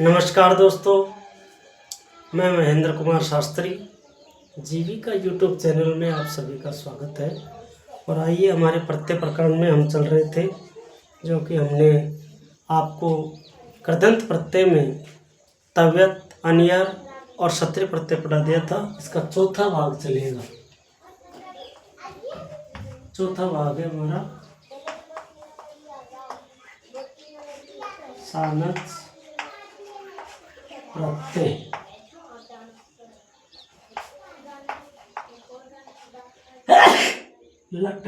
नमस्कार दोस्तों, मैं महेंद्र कुमार शास्त्री जीविका यूट्यूब चैनल में आप सभी का स्वागत है। और आइए हमारे प्रत्यय प्रकरण में हम चल रहे थे, जो कि हमने आपको कृदंत प्रत्यय में तव्यत, अनियर और क्षत्रिय प्रत्यय पढ़ा दिया था। इसका चौथा भाग चलेगा। चौथा भाग है हमारा सानच प्रत्यय। लट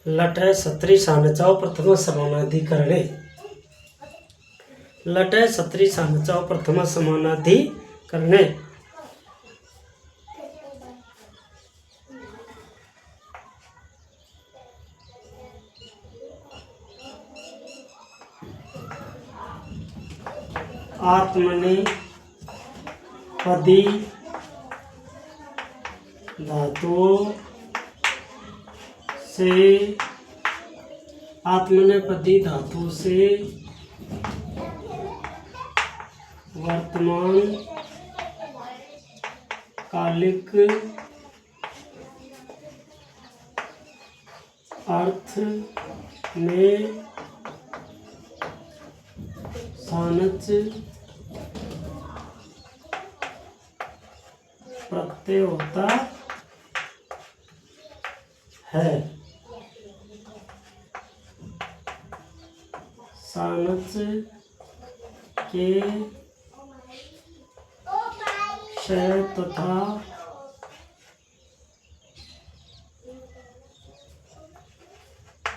लट क्षत्रि सानचाओ प्रथम समानाधिकरणे। लट क्षत्रि सानचाओ प्रथम समानाधिकरणे। आत्मनेपदी धातुओं से आत्मनेपदी धातु से वर्तमान कालिक अर्थ में सानच प्रत्यय होता है। सानच के क्षय तथा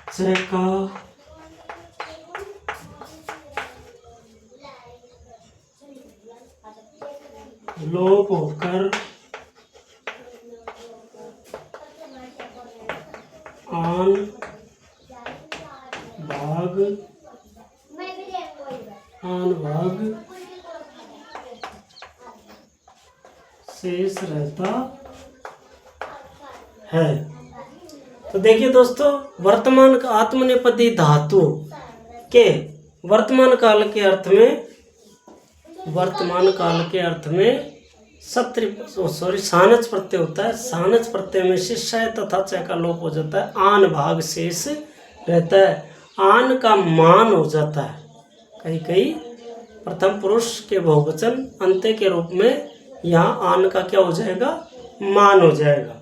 च का लोप होकर आन भाग शेष रहता है। तो देखिए दोस्तों, वर्तमान का आत्मनेपदी धातु के वर्तमान काल के अर्थ में सानच प्रत्यय होता है। सानच प्रत्यय में से श तथा च का लोप हो जाता है, आन भाग शेष रहता है। आन का मान हो जाता है। कहीं कहीं प्रथम पुरुष के बहुवचन अंत्य के रूप में यहाँ आन का क्या हो जाएगा? मान हो जाएगा।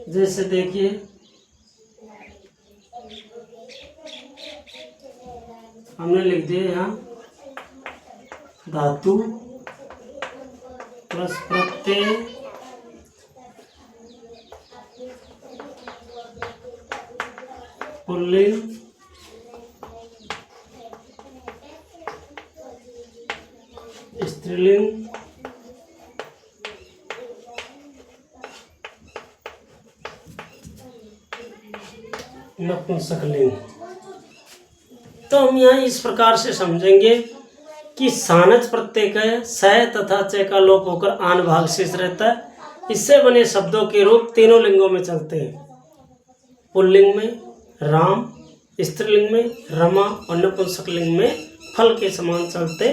जैसे देखिए, हमने लिख दिया यहाँ धातु प्लस प्रत्यय पुल्लिंग स्त्रीलिंग नपुंसकलिंग। तो हम यहाँ इस प्रकार से समझेंगे कि सानच प्रत्यय का स तथा च का लोप होकर आन भाग शेष रहता है। इससे बने शब्दों के रूप तीनों लिंगों में चलते हैं। पुल्लिंग में राम, स्त्रीलिंग में रमा और नपुंसकलिंग में फल के समान चलते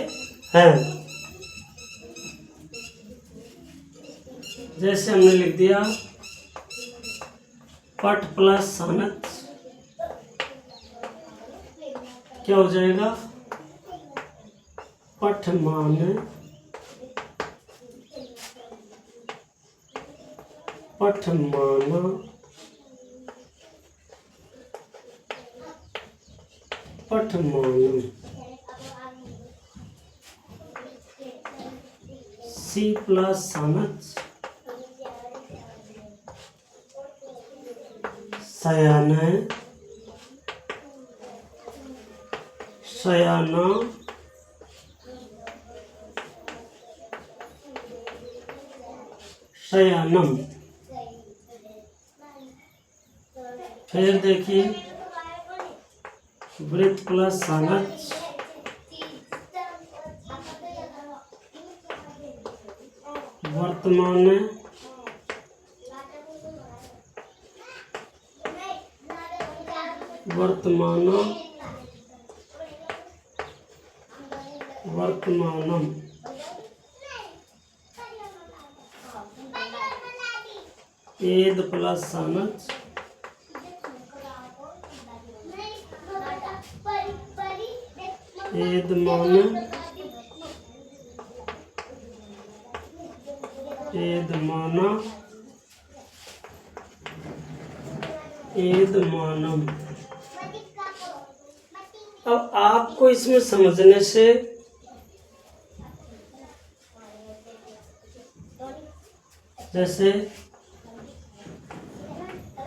हैं। जैसे हमने लिख दिया पट प्लस सानच क्या हो जाएगा? पठमान पठमाना पठमानम। सी प्लस सानच शयाना, शयाना, शयानम। फिर देखिए वृत्त प्लस सानच, वर्तमान, वर्तमान, वर्तमानम। एद प्लस सानच, एदमान, एदमाना, एदमानम। अब आपको इसमें समझने से जैसे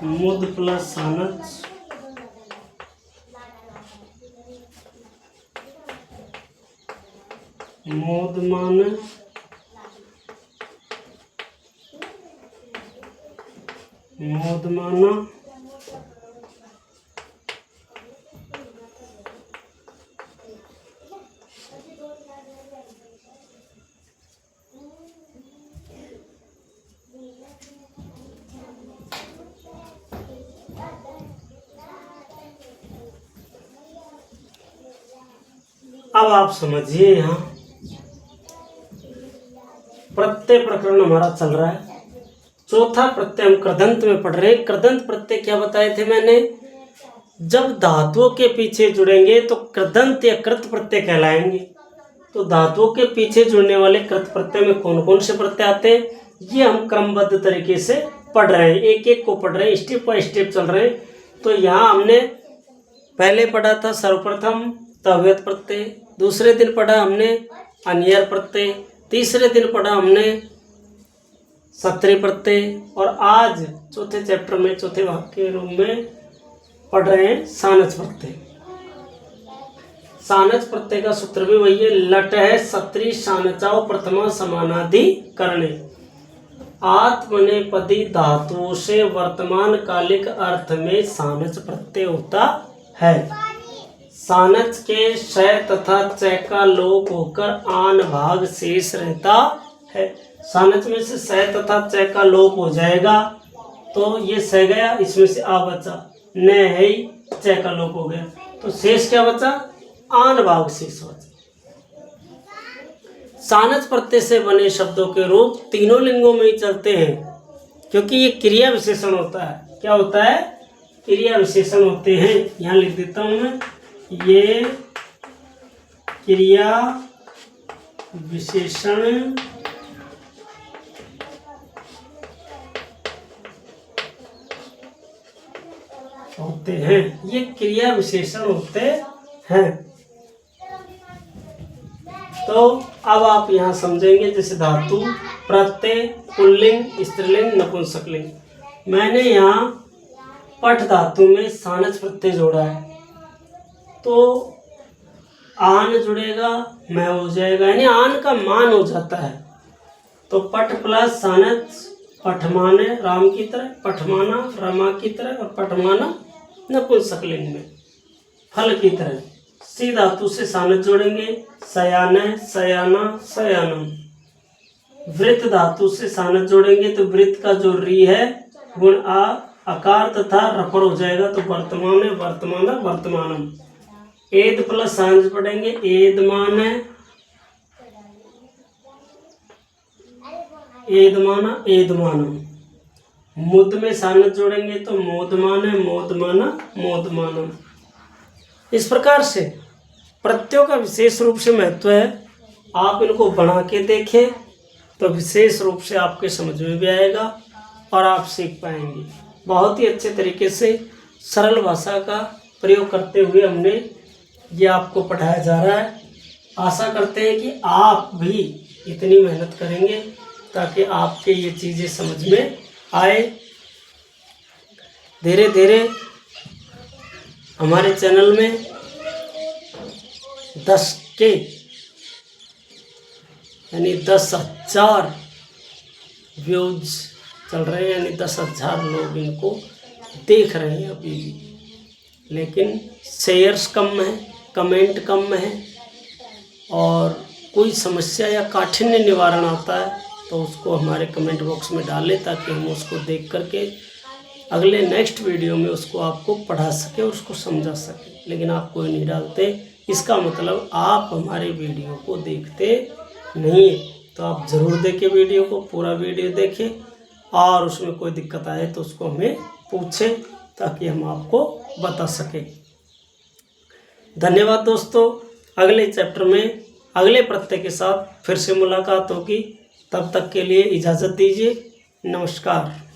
मुद प्लस सानच, मोदमान, मोदमाना, अब आप समझिए यहाँ प्रत्यय प्रकरण हमारा चल रहा है। चौथा प्रत्यय हम कृदंत में पढ़ रहे हैं। कृदंत प्रत्यय क्या बताए थे मैंने? जब धातुओं के पीछे जुड़ेंगे तो कृदंत या कृत प्रत्यय कहलाएंगे। तो धातुओं के पीछे जुड़ने वाले कृत प्रत्यय में कौन कौन से प्रत्यय आते हैं, ये हम क्रमबद्ध तरीके से पढ़ रहे हैं, एक एक को पढ़ रहे हैं, स्टेप बाय स्टेप चल रहे हैं। तो यहाँ हमने पहले पढ़ा था सर्वप्रथम तव्यत प्रत्यय, दूसरे दिन पढ़ा हमने अन्यर प्रत्यय, तीसरे दिन पढ़ा हमने सत्रि प्रत्यय, और आज चौथे चैप्टर में चौथे भाग के रूप में पढ़ रहे हैं सानच प्रत्यय। सानच प्रत्यय का सूत्र भी वही है, लट है सत्री सानचाओ प्रथमा समानाधिकरणे। आत्मनेपदी धातुओं से वर्तमान कालिक अर्थ में सानच प्रत्यय होता है। सानच के श तथा च का लोप होकर आन भाग शेष रहता है। सानच में से स तथा च का लोप हो जाएगा तो ये स गया, इसमें से आ बचा, न है च का लोप हो गया, तो शेष क्या बचा? आन भाग शेष बचा। सानच प्रत्यय से बने शब्दों के रूप तीनों लिंगों में ही चलते हैं, क्योंकि ये क्रिया विशेषण होता है। क्या होता है? क्रिया विशेषण होते हैं। यहाँ लिख देता हूं मैं, ये क्रिया विशेषण होते हैं, ये क्रिया विशेषण होते हैं। तो अब आप यहाँ समझेंगे, जैसे धातु, प्रत्यय, पुल्लिंग, स्त्रीलिंग, नपुंसकलिंग। मैंने यहाँ पठ धातु में सानच प्रत्यय जोड़ा है, तो आन जुड़ेगा, मैं हो जाएगा, यानी आन का मान हो जाता है। तो पठ प्लस सानच, पठमाने राम की तरह, पठमाना रमा की तरह, और पठमाना नपुंसकलिंग में फल की तरह। सी धातु से सानच जोड़ेंगे, सयान, सयाना, सयानम। वृत्त धातु से सानच जोड़ेंगे तो वृत्त का जो री है गुण आ आकार तथा रफर हो जाएगा, तो वर्तमान है, वर्तमान, वर्तमानम। एद प्लस सानच पढ़ेंगे, एदमान, एदमाना, एदमानम। मुद में सानच जोड़ेंगे तो मोदमान है, मोदमाना, मोदमानम। इस प्रकार से प्रत्ययों का विशेष रूप से महत्व है। आप इनको बना के देखें तो विशेष रूप से आपके समझ में भी आएगा और आप सीख पाएंगे। बहुत ही अच्छे तरीके से सरल भाषा का प्रयोग करते हुए हमने ये आपको पढ़ाया जा रहा है। आशा करते हैं कि आप भी इतनी मेहनत करेंगे ताकि आपके ये चीज़ें समझ में आए। धीरे धीरे हमारे चैनल में 10K यानी 10,000 व्यूज चल रहे हैं, यानी 10,000 लोग इनको देख रहे हैं अभी भी। लेकिन शेयर्स कम है, कमेंट कम है, और कोई समस्या या काठिन्य निवारण आता है तो उसको हमारे कमेंट बॉक्स में डालें, ताकि हम उसको देख करके अगले नेक्स्ट वीडियो में उसको आपको पढ़ा सके, उसको समझा सके। लेकिन आप कोई नहीं डालते, इसका मतलब आप हमारे वीडियो को देखते नहीं है। तो आप ज़रूर देखें वीडियो को, पूरा वीडियो देखें, और उसमें कोई दिक्कत आए तो उसको हमें पूछें, ताकि हम आपको बता सकें। धन्यवाद दोस्तों। अगले चैप्टर में अगले प्रत्यय के साथ फिर से मुलाकात होगी। तब तक के लिए इजाज़त दीजिए। नमस्कार।